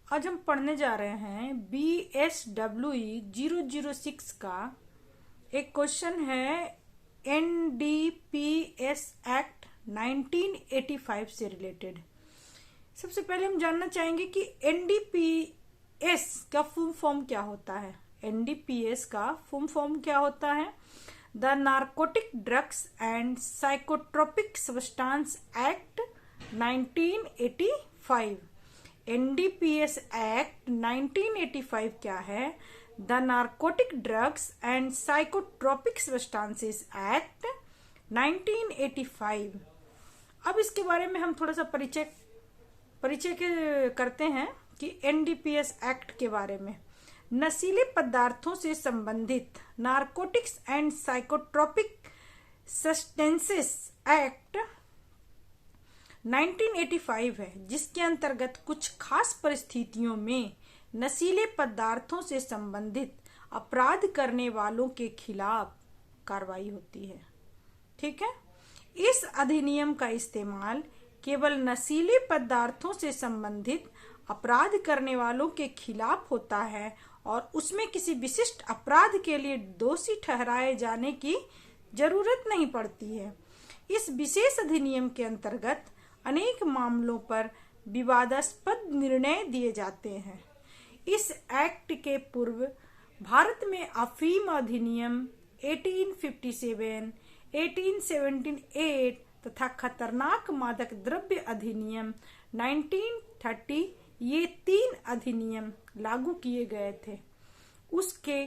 आज हम पढ़ने जा रहे हैं BSWE 006 का एक क्वेश्चन है। NDPS एक्ट 1985 से रिलेटेड। सबसे पहले हम जानना चाहेंगे कि NDPS का फुल फॉर्म क्या होता है। NDPS का फुल फॉर्म क्या होता है? The narcotic drugs and psychotropic substance act 1985। NDPS act 1985 क्या है? The narcotic drugs and psychotropic substances act 1985। अब इसके बारे में हम थोड़ा सा परिचय करते हैं कि NDPS एक्ट के बारे में। नशीले पदार्थों से संबंधित narcotics and psychotropic substances act 1985 है, जिसके अंतर्गत कुछ खास परिस्थितियों में नशीले पदार्थों से संबंधित अपराध करने वालों के खिलाफ कार्रवाई होती है। ठीक है। इस अधिनियम का इस्तेमाल केवल नशीले पदार्थों से संबंधित अपराध करने वालों के खिलाफ होता है और उसमें किसी विशिष्ट अपराध के लिए दोषी ठहराए जाने की जरूरत नहीं पड़ती है। इस विशेष अधिनियम के अंतर्गत अनेक मामलों पर विवादास्पद निर्णय दिए जाते हैं। इस एक्ट के पूर्व भारत में अफीम अधिनियम 1857, 1878 तथा खतरनाक मादक द्रव्य अधिनियम 1930 ये 3 अधिनियम लागू किए गए थे। उसके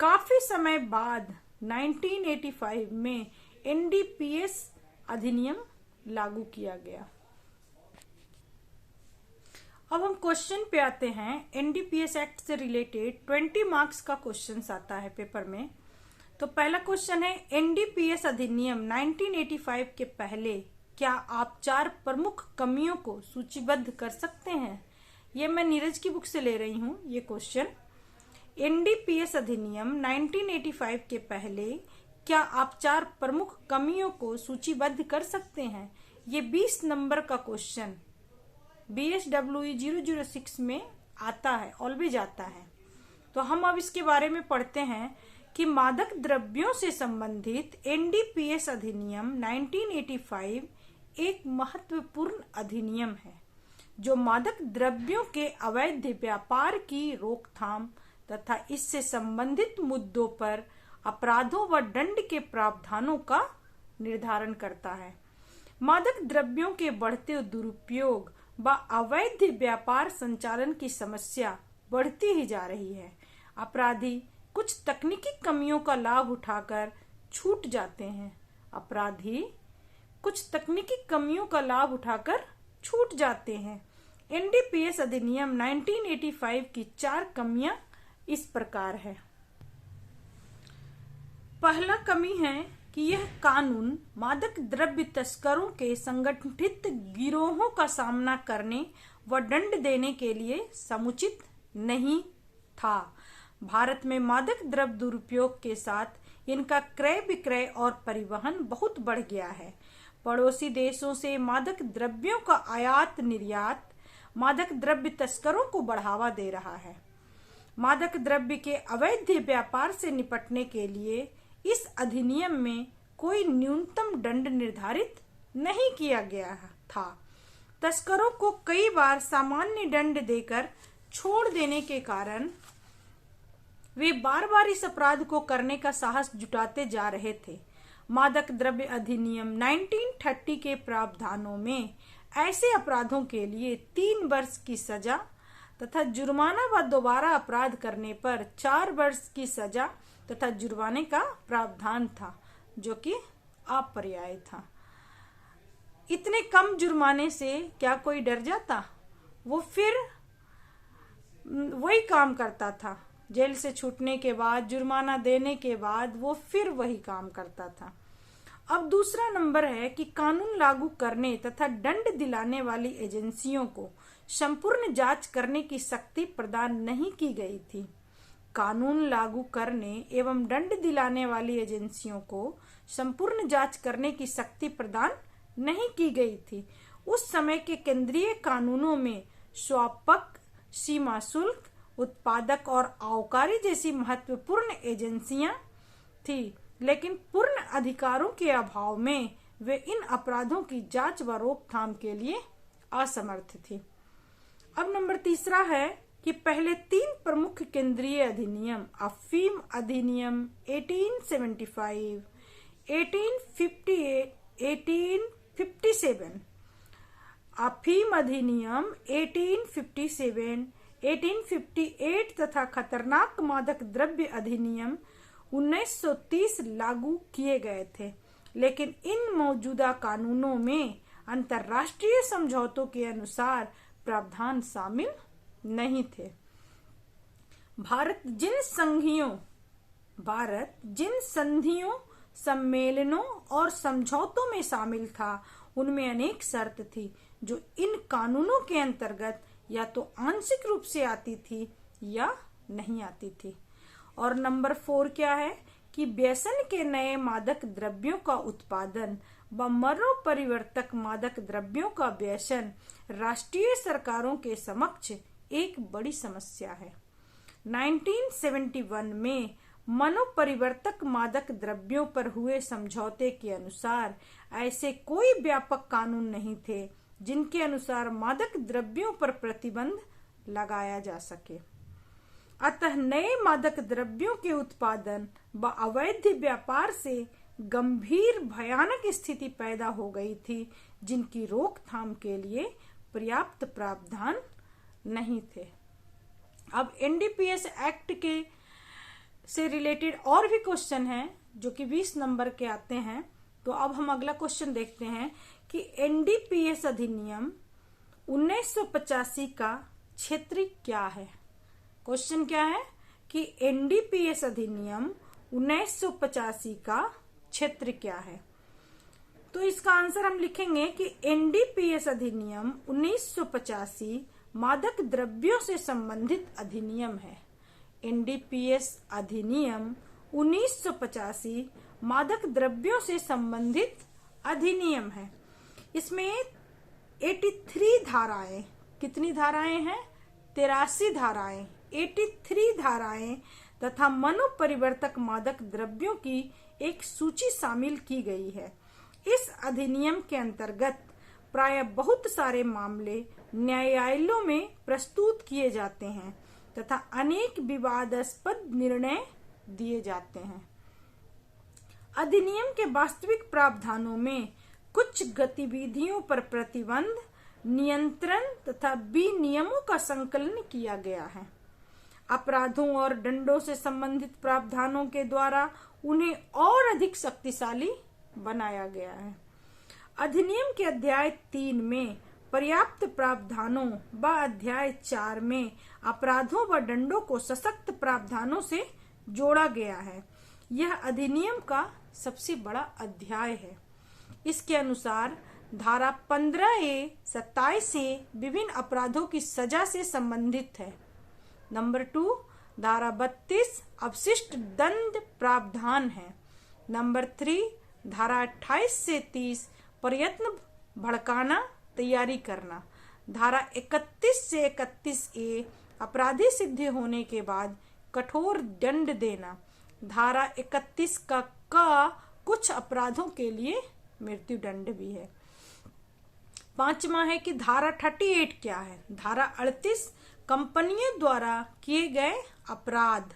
काफी समय बाद 1985 में NDPS अधिनियम लागू किया गया। अब हम क्वेश्चन पे आते हैं। NDPS एक्ट से रिलेटेड 20 मार्क्स का क्वेश्चन आता है पेपर में। तो पहला क्वेश्चन है, NDPS अधिनियम 1985 के पहले क्या आप 4 प्रमुख कमियों को सूचीबद्ध कर सकते हैं? ये मैं नीरज की बुक से ले रही हूँ ये क्वेश्चन। NDPS अधिनियम 1985 के पहले क्या आप 4 प्रमुख कमियों को सूचीबद्ध कर सकते हैं? ये 20 नंबर का क्वेश्चन BSWE 006 में आता है, ऑलवेज आता है। तो हम अब इसके बारे में पढ़ते हैं कि मादक द्रव्यों से संबंधित NDPS अधिनियम 1985 एक महत्वपूर्ण अधिनियम है जो मादक द्रव्यों के अवैध व्यापार की रोकथाम तथा इससे संबंधित मुद्दों पर अपराधों व दंड के प्रावधानों का निर्धारण करता है। मादक द्रव्यों के बढ़ते दुरुपयोग व अवैध व्यापार संचालन की समस्या बढ़ती ही जा रही है। अपराधी कुछ तकनीकी कमियों का लाभ उठाकर छूट जाते हैं। NDPS अधिनियम 1985 की 4 कमियां इस प्रकार है। पहला कमी है कि यह कानून मादक द्रव्य तस्करों के संगठित गिरोहों का सामना करने व दंड देने के लिए समुचित नहीं था। भारत में मादक द्रव्य दुरुपयोग के साथ इनका क्रय विक्रय और परिवहन बहुत बढ़ गया है। पड़ोसी देशों से मादक द्रव्यों का आयात निर्यात मादक द्रव्य तस्करों को बढ़ावा दे रहा है। मादक द्रव्य के अवैध व्यापार से निपटने के लिए इस अधिनियम में कोई न्यूनतम दंड निर्धारित नहीं किया गया था। तस्करों को कई बार सामान्य दंड देकर छोड़ देने के कारण वे बार बार इस अपराध को करने का साहस जुटाते जा रहे थे। मादक द्रव्य अधिनियम 1930 के प्रावधानों में ऐसे अपराधों के लिए 3 वर्ष की सजा तथा जुर्माना व दोबारा अपराध करने पर 4 वर्ष की सजा तथा जुर्माने का प्रावधान था, जो कि अपर्याप्त था। इतने कम जुर्माने से क्या कोई डर जाता? वो फिर वही काम करता था। जेल से छूटने के बाद, जुर्माना देने के बाद वो फिर वही काम करता था। अब दूसरा नंबर है कि कानून लागू करने तथा दंड दिलाने वाली एजेंसियों को संपूर्ण जांच करने की शक्ति प्रदान नहीं की गई थी। कानून लागू करने एवं दंड दिलाने वाली एजेंसियों को संपूर्ण जांच करने की शक्ति प्रदान नहीं की गई थी। उस समय के केंद्रीय कानूनों में स्वापक सीमा शुल्क, उत्पादक और आबकारी जैसी महत्वपूर्ण एजेंसियां थी, लेकिन पूर्ण अधिकारों के अभाव में वे इन अपराधों की जांच व रोकथाम के लिए असमर्थ थी। अब नंबर तीसरा है कि पहले 3 प्रमुख केंद्रीय अधिनियम अफीम अधिनियम 1875, 1858, 1857, अफीम अधिनियम 1857, 1858 तथा खतरनाक मादक द्रव्य अधिनियम 1930 लागू किए गए थे, लेकिन इन मौजूदा कानूनों में अंतर्राष्ट्रीय समझौतों के अनुसार प्रावधान शामिल नहीं थे। भारत जिन संधियों, सम्मेलनों और समझौतों में शामिल था, उनमें अनेक शर्त थी जो इन कानूनों के अंतर्गत या तो आंशिक रूप से आती थी या नहीं आती थी। और नंबर 4 क्या है कि व्यसन के नए मादक द्रव्यों का उत्पादन व मनोपरिवर्तक मादक द्रव्यों का व्यसन राष्ट्रीय सरकारों के समक्ष एक बड़ी समस्या है। 1971 में मनोपरिवर्तक मादक द्रव्यों पर हुए समझौते के अनुसार ऐसे कोई व्यापक कानून नहीं थे जिनके अनुसार मादक द्रव्यों पर प्रतिबंध लगाया जा सके। अतः नए मादक द्रव्यों के उत्पादन व अवैध व्यापार से गंभीर भयानक स्थिति पैदा हो गई थी, जिनकी रोकथाम के लिए पर्याप्त प्रावधान नहीं थे। अब एनडीपीएस एक्ट के से रिलेटेड और भी क्वेश्चन हैं जो कि 20 नंबर के आते हैं। तो अब हम अगला क्वेश्चन देखते हैं कि एनडीपीएस अधिनियम 1985 का क्षेत्र क्या है। क्वेश्चन क्या है कि एनडीपीएस अधिनियम 1985 का क्षेत्र क्या है। तो इसका आंसर हम लिखेंगे कि एनडीपीएस अधिनियम 1985 मादक द्रव्यों से संबंधित अधिनियम है। एनडीपीएस अधिनियम 1985 मादक द्रव्यों से संबंधित अधिनियम है। इसमें 83 धाराएं, कितनी धाराएं हैं? 83 धाराएं, 83 धाराएं तथा मनोपरिवर्तक मादक द्रव्यों की एक सूची शामिल की गई है। इस अधिनियम के अंतर्गत प्राय बहुत सारे मामले न्यायालयों में प्रस्तुत किए जाते हैं तथा अनेक विवादास्पद निर्णय दिए जाते हैं। अधिनियम के वास्तविक प्रावधानों में कुछ गतिविधियों पर प्रतिबंध, नियंत्रण तथा विनियमों का संकलन किया गया है। अपराधों और दंडों से संबंधित प्रावधानों के द्वारा उन्हें और अधिक शक्तिशाली बनाया गया है। अधिनियम के अध्याय 3 में पर्याप्त प्रावधानों व अध्याय 4 में अपराधों व दंडों को सशक्त प्रावधानों से जोड़ा गया है। यह अधिनियम का सबसे बड़ा अध्याय है। इसके अनुसार धारा 15A 27A विभिन्न अपराधों की सजा से संबंधित है। नंबर 2 धारा 32 अवशिष्ट दंड प्रावधान है। नंबर 3 धारा 28 से 30 प्रयत्न भड़काना, तैयारी करना। धारा 31 से 31A अपराधी सिद्ध होने के बाद कठोर दंड देना। धारा 31 का कुछ अपराधों के लिए मृत्यु दंड भी है। 5वां है कि धारा 38 क्या है। धारा 38 कंपनियों द्वारा किए गए अपराध।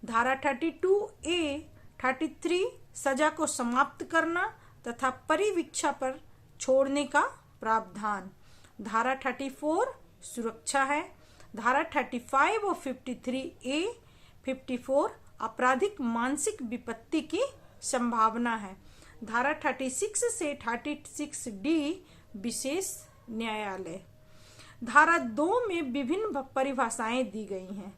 धारा 32A 33 सजा को समाप्त करना तथा परिवीक्षा पर छोड़ने का प्रावधान। धारा 34 सुरक्षा है। धारा 35 और 53A 54 आपराधिक मानसिक विपत्ति की संभावना है। धारा 36 से 36D विशेष न्यायालय। धारा 2 में विभिन्न परिभाषाएं दी गई हैं।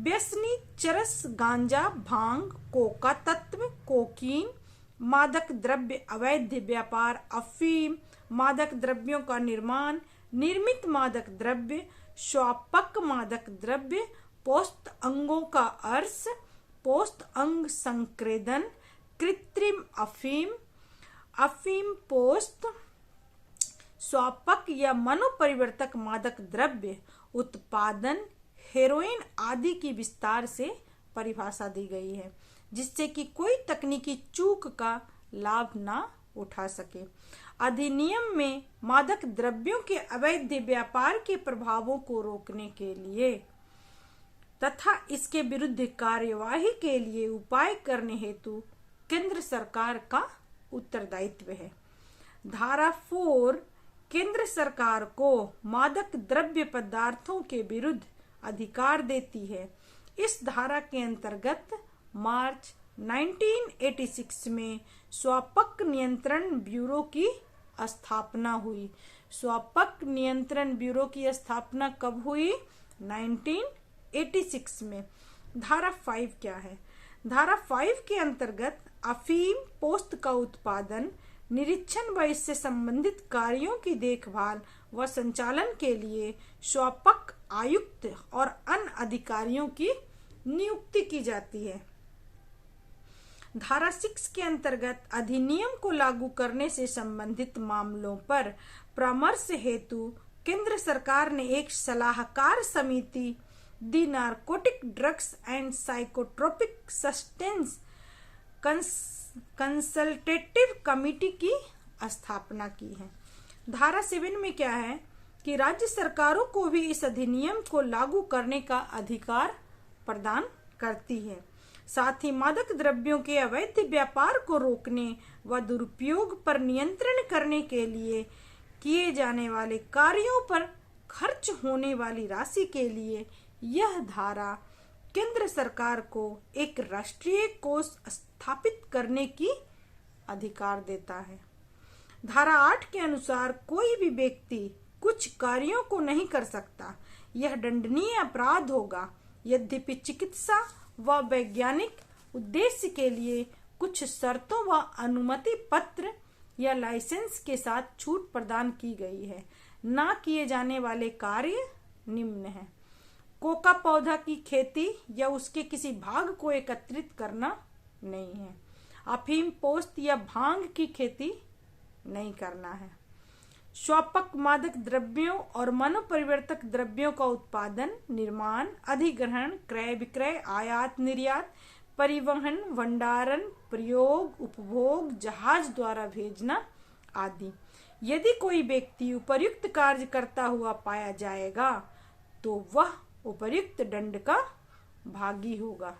व्यसनी चरस, गांजा, भांग, कोका तत्व, कोकीन, मादक द्रव्य अवैध व्यापार, अफीम, मादक द्रव्यों का निर्माण, निर्मित मादक द्रव्य, स्वापक मादक द्रव्य, पोस्त अंगों का अर्श, पोस्त अंग संक्रेदन, कृत्रिम अफीम, अफीम पोस्त, स्वापक या मनोपरिवर्तक मादक द्रव्य उत्पादन, हेरोइन आदि की विस्तार से परिभाषा दी गई है, जिससे कि कोई तकनीकी चूक का लाभ ना उठा सके। अधिनियम में मादक द्रव्यों के अवैध व्यापार के प्रभावों को रोकने के लिए तथा इसके विरुद्ध कार्यवाही के लिए उपाय करने हेतु केंद्र सरकार का उत्तरदायित्व है। धारा 4 केंद्र सरकार को मादक द्रव्य पदार्थों के विरुद्ध अधिकार देती है। इस धारा के अंतर्गत मार्च 1986 में स्वापक नियंत्रण ब्यूरो की स्थापना हुई। स्वापक नियंत्रण ब्यूरो की स्थापना कब हुई? 1986 में। धारा 5 क्या है? धारा 5 के अंतर्गत अफीम पोस्त का उत्पादन, निरीक्षण व इससे संबंधित कार्यों की देखभाल व संचालन के लिए स्वापक आयुक्त और अन्य अधिकारियों की नियुक्ति की जाती है। धारा 6 के अंतर्गत अधिनियम को लागू करने से संबंधित मामलों पर परामर्श हेतु केंद्र सरकार ने एक सलाहकार समिति दी narcotic drugs and psychotropic substance consultative committee की स्थापना की है। धारा 7 में क्या है कि राज्य सरकारों को भी इस अधिनियम को लागू करने का अधिकार प्रदान करती है। साथ ही मादक द्रव्यों के अवैध व्यापार को रोकने व दुरुपयोग पर नियंत्रण करने के लिए किए जाने वाले कार्यों पर खर्च होने वाली राशि के लिए यह धारा केंद्र सरकार को एक राष्ट्रीय कोष स्थापित करने की अधिकार देता है। धारा 8 के अनुसार कोई भी व्यक्ति कुछ कार्यों को नहीं कर सकता, यह दंडनीय अपराध होगा। यद्यपि चिकित्सा व वैज्ञानिक उद्देश्य के लिए कुछ शर्तों व अनुमति पत्र या लाइसेंस के साथ छूट प्रदान की गई है। ना किए जाने वाले कार्य निम्न हैं: कोका पौधा की खेती या उसके किसी भाग को एकत्रित करना नहीं है। अफीम पोस्त या भांग की खेती नहीं करना है। स्वापक मादक द्रव्यों और मनोपरिवर्तक द्रव्यों का उत्पादन, निर्माण, अधिग्रहण, क्रय विक्रय, आयात निर्यात, परिवहन, भंडारण, प्रयोग, उपभोग, जहाज द्वारा भेजना आदि। यदि कोई व्यक्ति उपर्युक्त कार्य करता हुआ पाया जाएगा तो वह उपर्युक्त दंड का भागी होगा।